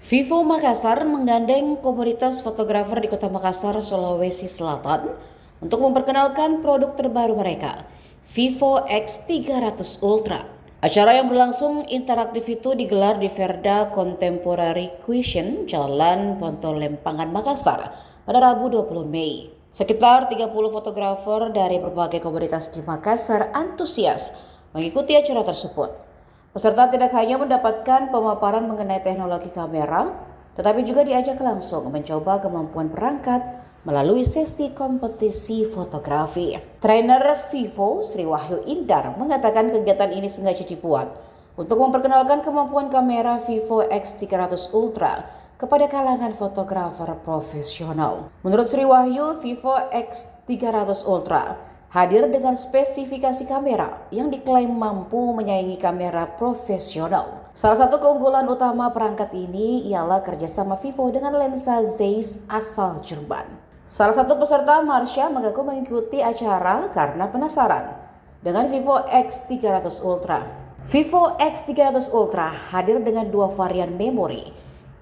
Vivo Makassar menggandeng komunitas fotografer di Kota Makassar, Sulawesi Selatan untuk memperkenalkan produk terbaru mereka, Vivo X300 Ultra. Acara yang berlangsung interaktif itu digelar di Verda Contemporary Question, Jalan Ponto Lempangan, Makassar pada Rabu 20 Mei. Sekitar 30 fotografer dari berbagai komunitas di Makassar antusias mengikuti acara tersebut. Peserta tidak hanya mendapatkan pemaparan mengenai teknologi kamera, tetapi juga diajak langsung mencoba kemampuan perangkat melalui sesi kompetisi fotografi. Trainer Vivo Sri Wahyu Indar mengatakan kegiatan ini sengaja dibuat untuk memperkenalkan kemampuan kamera Vivo X300 Ultra kepada kalangan fotografer profesional. Menurut Sri Wahyu, Vivo X300 Ultra hadir dengan spesifikasi kamera yang diklaim mampu menyaingi kamera profesional. Salah satu keunggulan utama perangkat ini ialah kerjasama Vivo dengan lensa Zeiss asal Jerman. Salah satu peserta, Marsha, mengaku mengikuti acara karena penasaran dengan Vivo X300 Ultra. Vivo X300 Ultra hadir dengan dua varian memori,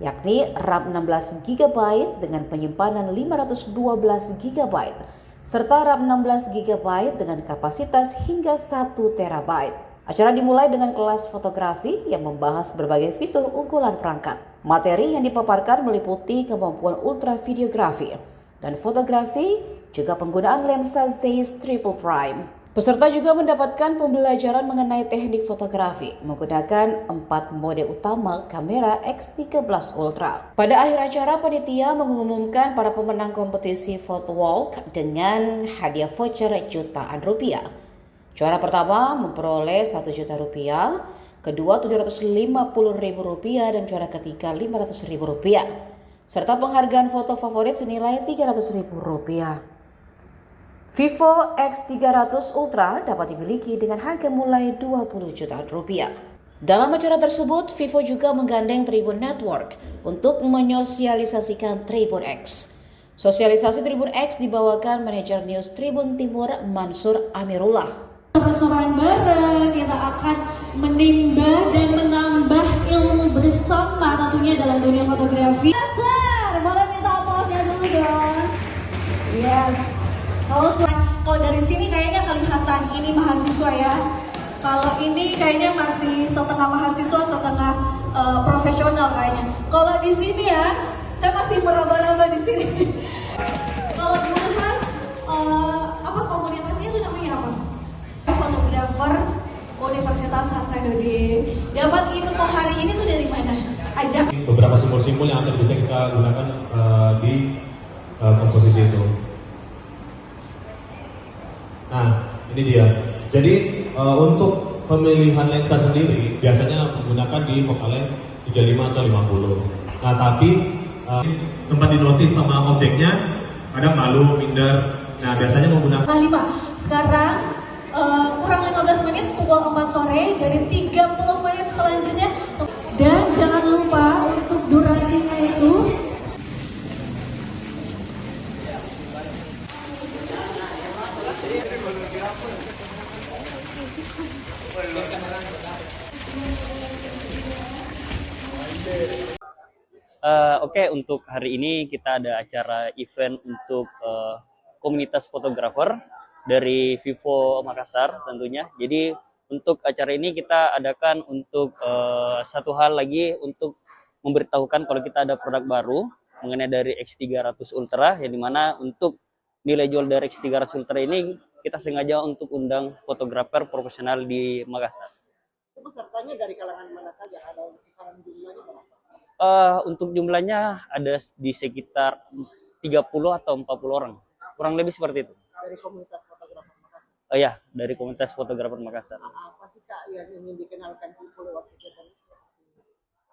yakni RAM 16 GB dengan penyimpanan 512 GB serta RAM 16 GB dengan kapasitas hingga 1 TB. Acara dimulai dengan kelas fotografi yang membahas berbagai fitur unggulan perangkat. Materi yang dipaparkan meliputi kemampuan ultra videografi dan fotografi, juga penggunaan lensa Zeiss Triple Prime. Peserta juga mendapatkan pembelajaran mengenai teknik fotografi menggunakan 4 mode utama kamera X13 Ultra. Pada akhir acara, panitia mengumumkan para pemenang kompetisi photo walk dengan hadiah voucher jutaan rupiah. Juara pertama memperoleh 1 juta rupiah, kedua 750.000 rupiah, dan juara ketiga 500.000 rupiah, serta penghargaan foto favorit senilai 300.000 rupiah. Vivo X300 Ultra dapat dimiliki dengan harga mulai 20 juta rupiah. Dalam acara tersebut, Vivo juga menggandeng Tribun Network untuk menyosialisasikan Tribun X. Sosialisasi Tribun X dibawakan manajer News Tribun Timur Mansur Amirullah. Keseruan bareng, kita akan menimba dan menambah ilmu bersama tentunya dalam dunia fotografi. Dasar, boleh minta aplausnya dulu dong. Yes. Kalau dari sini kayaknya kelihatan ini mahasiswa ya. Kalau ini kayaknya masih setengah mahasiswa, setengah profesional kayaknya. Kalau di sini ya, saya masih meraba-raba di sini. Kalau dibahas apa komunitasnya itu namanya apa? Fotografer Universitas Hasanuddin. Dapat info hari ini tuh dari mana? Aja. Beberapa simbol-simbol yang akan bisa kita gunakan di komposisi itu. Nah, ini dia. Jadi untuk pemilihan lensa sendiri biasanya menggunakan di focal length 35 atau 50. Nah, tapi sempat dinotis sama objeknya, kadang malu, minder. Nah, biasanya menggunakan 5. Sekarang kurang 15 menit pukul 4 sore, jadi 30 menit selanjutnya. Dan jangan lupa untuk durasinya itu Oke, untuk hari ini kita ada acara event untuk komunitas fotografer dari Vivo Makassar tentunya. Jadi untuk acara ini kita adakan untuk satu hal lagi untuk memberitahukan kalau kita ada produk baru mengenai dari X300 Ultra, yang dimana untuk nilai jual dari X300 Ultra ini kita sengaja untuk undang fotografer profesional di Makassar. Pesertanya dari kalangan mana saja? Ada kisaran jumlahnya berapa? Untuk jumlahnya ada di sekitar 30 atau 40 orang. Kurang lebih seperti itu. Dari komunitas fotografer Makassar? Ya, dari komunitas fotografer Makassar. Apa sih Kak yang ingin dikenalkan Vivo lewat kegiatan ini?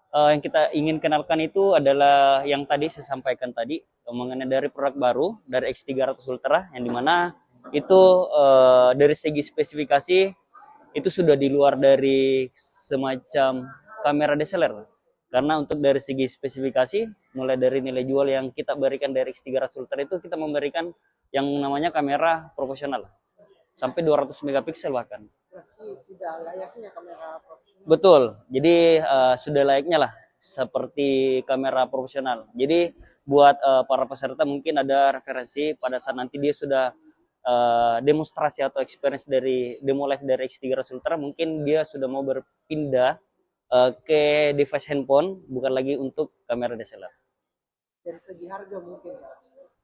Yang kita ingin kenalkan itu adalah yang tadi saya sampaikan tadi, mengenai dari produk baru, dari X300 Ultra, yang dimana itu dari segi spesifikasi, itu sudah di luar dari semacam kamera DSLR. Karena untuk dari segi spesifikasi, mulai dari nilai jual yang kita berikan dari X300 Ultra itu kita memberikan yang namanya kamera profesional. Sampai 200 megapiksel bahkan. Berarti sudah layaknya kamera profesional. Betul, jadi sudah layaknya lah. seperti kamera profesional. Jadi buat para peserta mungkin ada referensi pada saat nanti dia sudah demonstrasi atau experience dari demo live dari X300 Ultra, mungkin dia sudah mau berpindah ke device handphone, bukan lagi untuk kamera DSLR. Dari segi harga mungkin ya.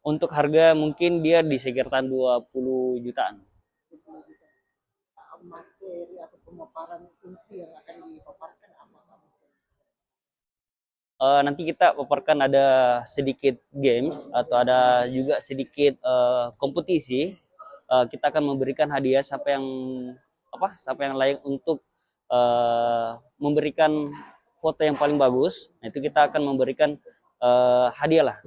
Untuk harga mungkin dia di sekitaran 20 jutaan. Materi atau pemaparan inti yang akan dipaparkan apa? Nanti kita paparkan ada sedikit games atau ada juga sedikit kompetisi. Kita akan memberikan hadiah siapa yang layak untuk memberikan foto yang paling bagus. Nah, itu kita akan memberikan hadiah lah.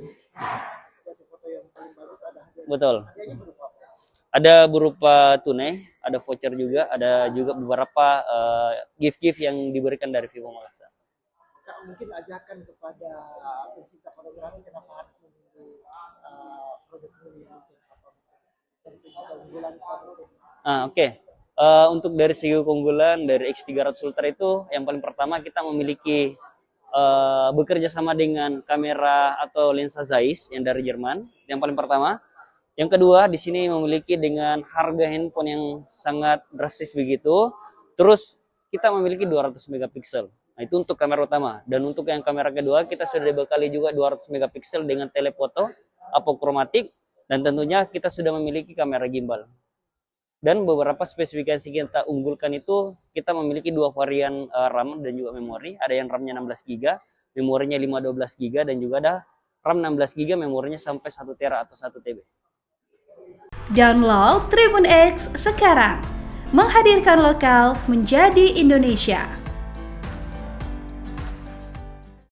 Jadi foto yang paling bagus ada hadiah. Betul. Hadiahnya berupa apa? Ada berupa tunai, ada voucher juga, ada juga beberapa gift-gift yang diberikan dari Vivo Makassar. Kak, mungkin ajakan kepada pencinta fotografi kenapa harus memilih produk ini untuk apa? Dari segi keunggulan kamu. Oke. Untuk dari segi keunggulan dari X300 Ultra itu, yang paling pertama kita memiliki bekerja sama dengan kamera atau lensa Zeiss yang dari Jerman, yang paling pertama. Yang kedua, di sini memiliki dengan harga handphone yang sangat drastis begitu. Terus kita memiliki 200 megapiksel. Nah, itu untuk kamera utama. Dan untuk yang kamera kedua, kita sudah dibekali juga 200 megapiksel dengan telefoto apokromatik, dan tentunya kita sudah memiliki kamera gimbal. Dan beberapa spesifikasi kita unggulkan itu, kita memiliki dua varian RAM dan juga memori. Ada yang RAM-nya 16 GB, memorinya 512 GB, dan juga ada RAM 16 GB, memorinya sampai 1 TB atau 1 TB. Download Tribun X sekarang, menghadirkan lokal menjadi Indonesia.